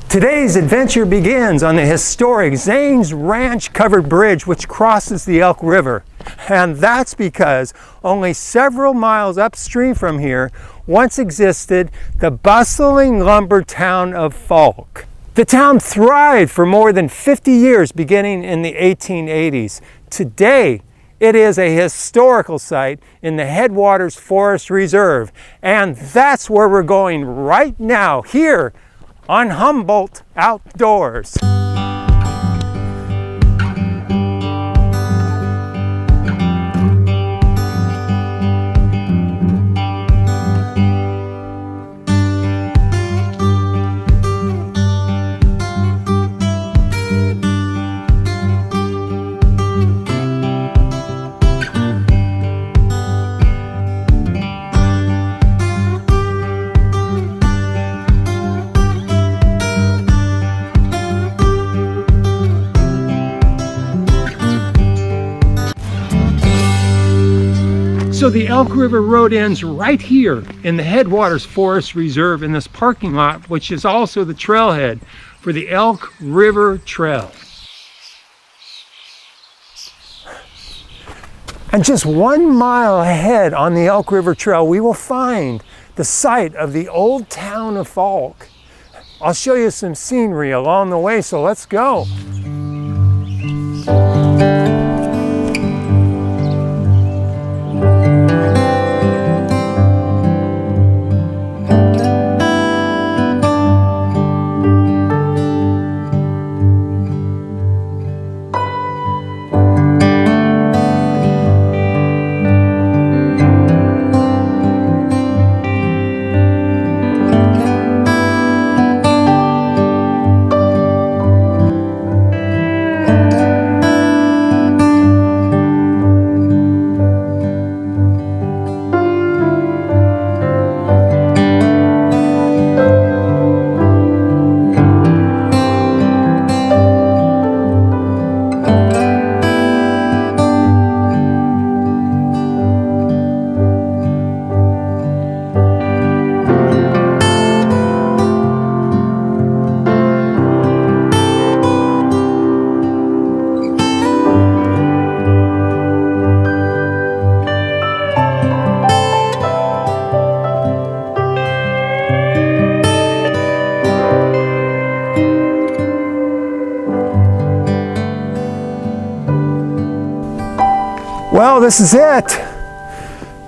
Today's adventure begins on the historic Zane's Ranch covered bridge which crosses the Elk River. And that's because only several miles upstream from here once existed the bustling lumber town of Falk. The town thrived for more than 50 years beginning in the 1880s. Today, it is a historical site in the Headwaters Forest Reserve. And that's where we're going right now, here on Humboldt Outdoors. So the Elk River Road ends right here in the Headwaters Forest Reserve in this parking lot, which is also the trailhead for the Elk River Trail. And just 1 mile ahead on the Elk River Trail, we will find the site of the old town of Falk. I'll show you some scenery along the way, so let's go. Well, this is it.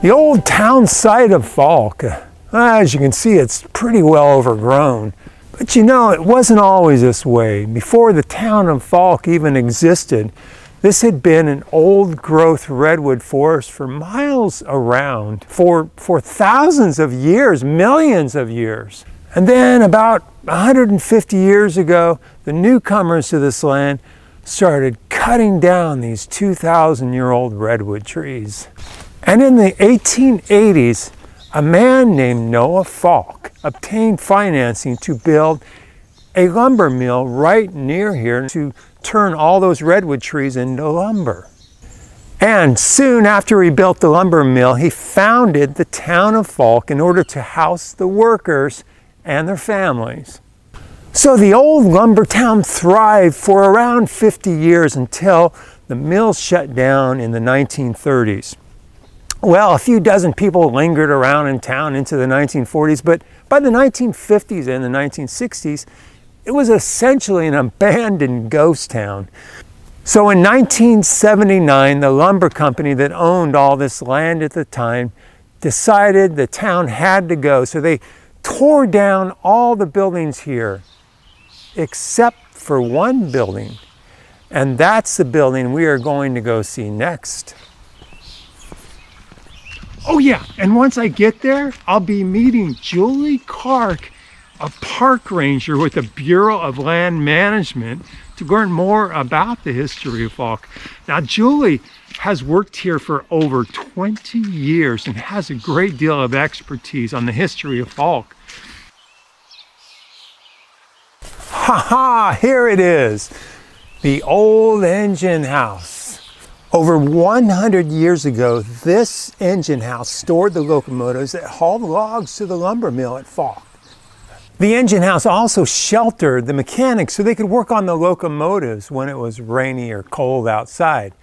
The old town site of Falk. As you can see, it's pretty well overgrown. But you know, it wasn't always this way. Before the town of Falk even existed, this had been an old growth redwood forest for miles around for thousands of years, millions of years. And then about 150 years ago, the newcomers to this land started cutting down these 2,000-year-old redwood trees. And in the 1880s, a man named Noah Falk obtained financing to build a lumber mill right near here to turn all those redwood trees into lumber. And soon after he built the lumber mill, he founded the town of Falk in order to house the workers and their families. So the old lumber town thrived for around 50 years until the mill shut down in the 1930s. Well, a few dozen people lingered around in town into the 1940s, but by the 1950s and the 1960s, it was essentially an abandoned ghost town. So in 1979, the lumber company that owned all this land at the time decided the town had to go. So they tore down all the buildings here, except for one building. And that's the building we are going to go see next. Oh yeah, and once I get there, I'll be meeting Julie Clark, a park ranger with the Bureau of Land Management, to learn more about the history of Falk. Now, Julie has worked here for over 20 years and has a great deal of expertise on the history of Falk. Ha! Here it is, the old engine house. Over 100 years ago, this engine house stored the locomotives that hauled logs to the lumber mill at Falk. The engine house also sheltered the mechanics so they could work on the locomotives when it was rainy or cold outside.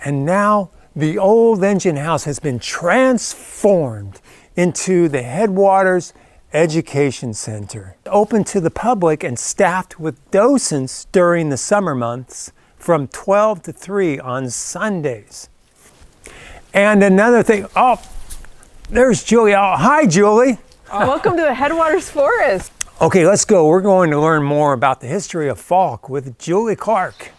And now the old engine house has been transformed into the Headwaters Education Center, open to the public and staffed with docents during the summer months from 12 to 3 on Sundays. And another thing, oh, there's Julie. Oh, hi, Julie. Welcome to the Headwaters Forest. Okay, let's go. We're going to learn more about the history of Falk with Julie Clark.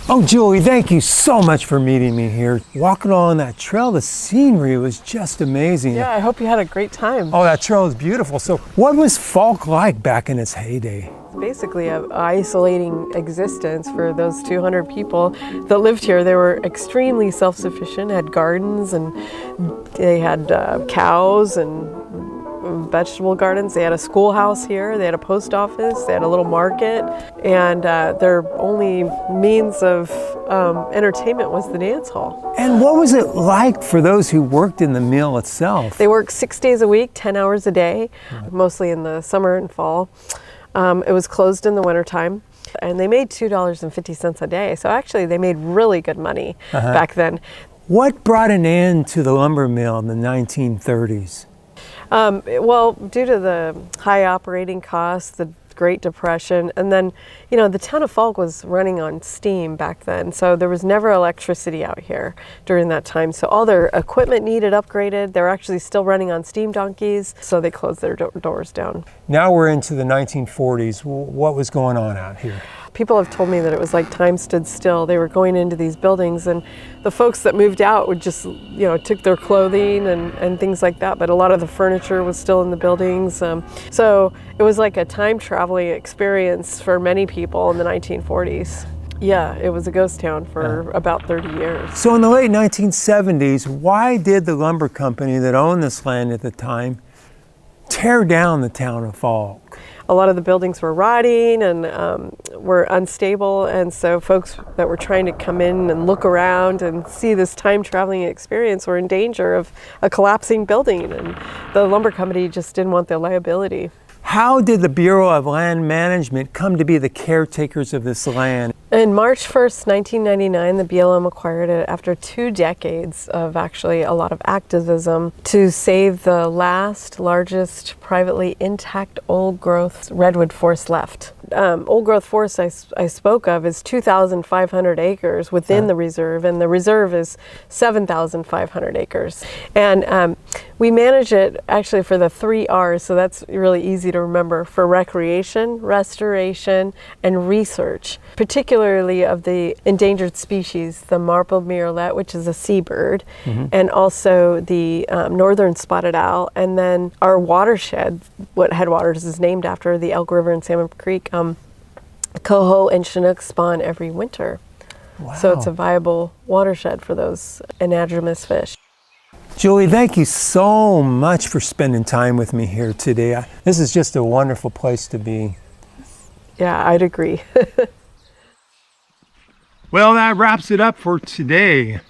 Oh, Julie, thank you so much for meeting me here. Walking along that trail, the scenery was just amazing. Yeah, I hope you had a great time. Oh, that trail is beautiful. So what was Falk like back in its heyday? Basically an isolating existence for those 200 people that lived here. They were extremely self-sufficient, had gardens, and they had cows and vegetable gardens. They had a schoolhouse here, they had a post office, they had a little market, and their only means of entertainment was the dance hall. And what was it like for those who worked in the mill itself? They worked 6 days a week, 10 hours a day, mostly in the summer and fall. It was closed in the wintertime, and they made $2.50 a day. So actually they made really good money back then. What brought an end to the lumber mill in the 1930s? Well, due to the high operating costs, the Great Depression, and then, you know, the town of Falk was running on steam back then, so there was never electricity out here during that time. So all their equipment needed upgraded. They were actually still running on steam donkeys, so they closed their doors down. Now we're into the 1940s. What was going on out here? People have told me that it was like time stood still. They were going into these buildings, and the folks that moved out would just, you know, took their clothing and things like that, but a lot of the furniture was still in the buildings. So it was like a time traveling experience for many people in the 1940s. Yeah, it was a ghost town for about 30 years. So in the late 1970s, why did the lumber company that owned this land at the time tear down the town of Falk? A lot of the buildings were rotting and were unstable, and so folks that were trying to come in and look around and see this time traveling experience were in danger of a collapsing building, and the lumber company just didn't want the liability. How did the Bureau of Land Management come to be the caretakers of this land? In March 1st, 1999, the BLM acquired it after 2 decades of actually a lot of activism to save the last, largest, privately intact old-growth redwood forest left. Old-growth forest I spoke of is 2,500 acres within the reserve, and the reserve is 7,500 acres. And we manage it actually for the 3 R's, so that's really easy to remember, for recreation, restoration, and research, particularly of the endangered species, the marbled murrelet, which is a seabird, and also the northern spotted owl, and then our watershed, what Headwaters is named after, the Elk River and Salmon Creek. Coho and Chinook spawn every winter. Wow. So it's a viable watershed for those anadromous fish. Julie, thank you so much for spending time with me here today. This is just a wonderful place to be. Yeah, I'd agree. Well, that wraps it up for today.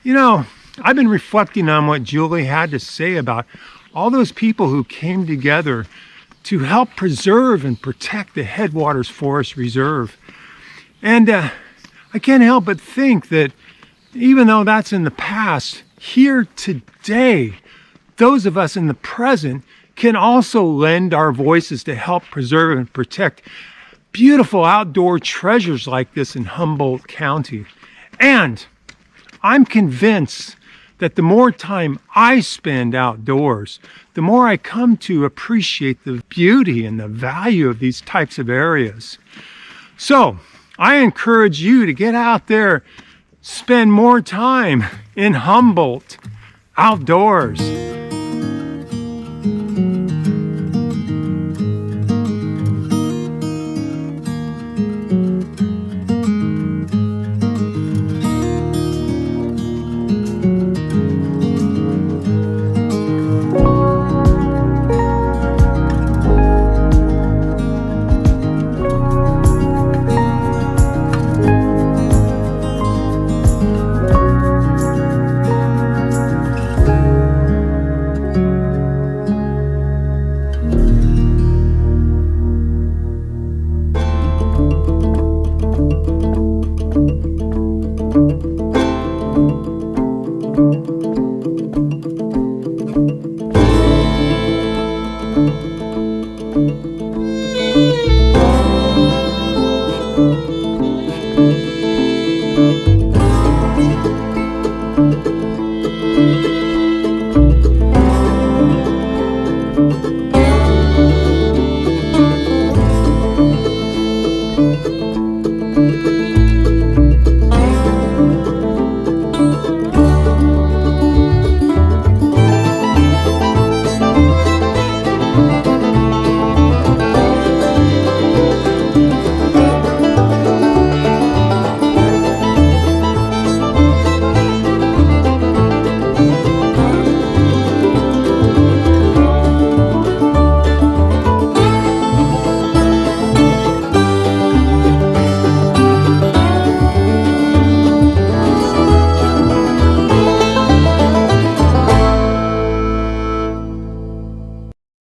You know, I've been reflecting on what Julie had to say about all those people who came together to help preserve and protect the Headwaters Forest Reserve. And I can't help but think that even though that's in the past, here today, those of us in the present can also lend our voices to help preserve and protect beautiful outdoor treasures like this in Humboldt County. And I'm convinced that the more time I spend outdoors, the more I come to appreciate the beauty and the value of these types of areas. So I encourage you to get out there, spend more time in Humboldt outdoors.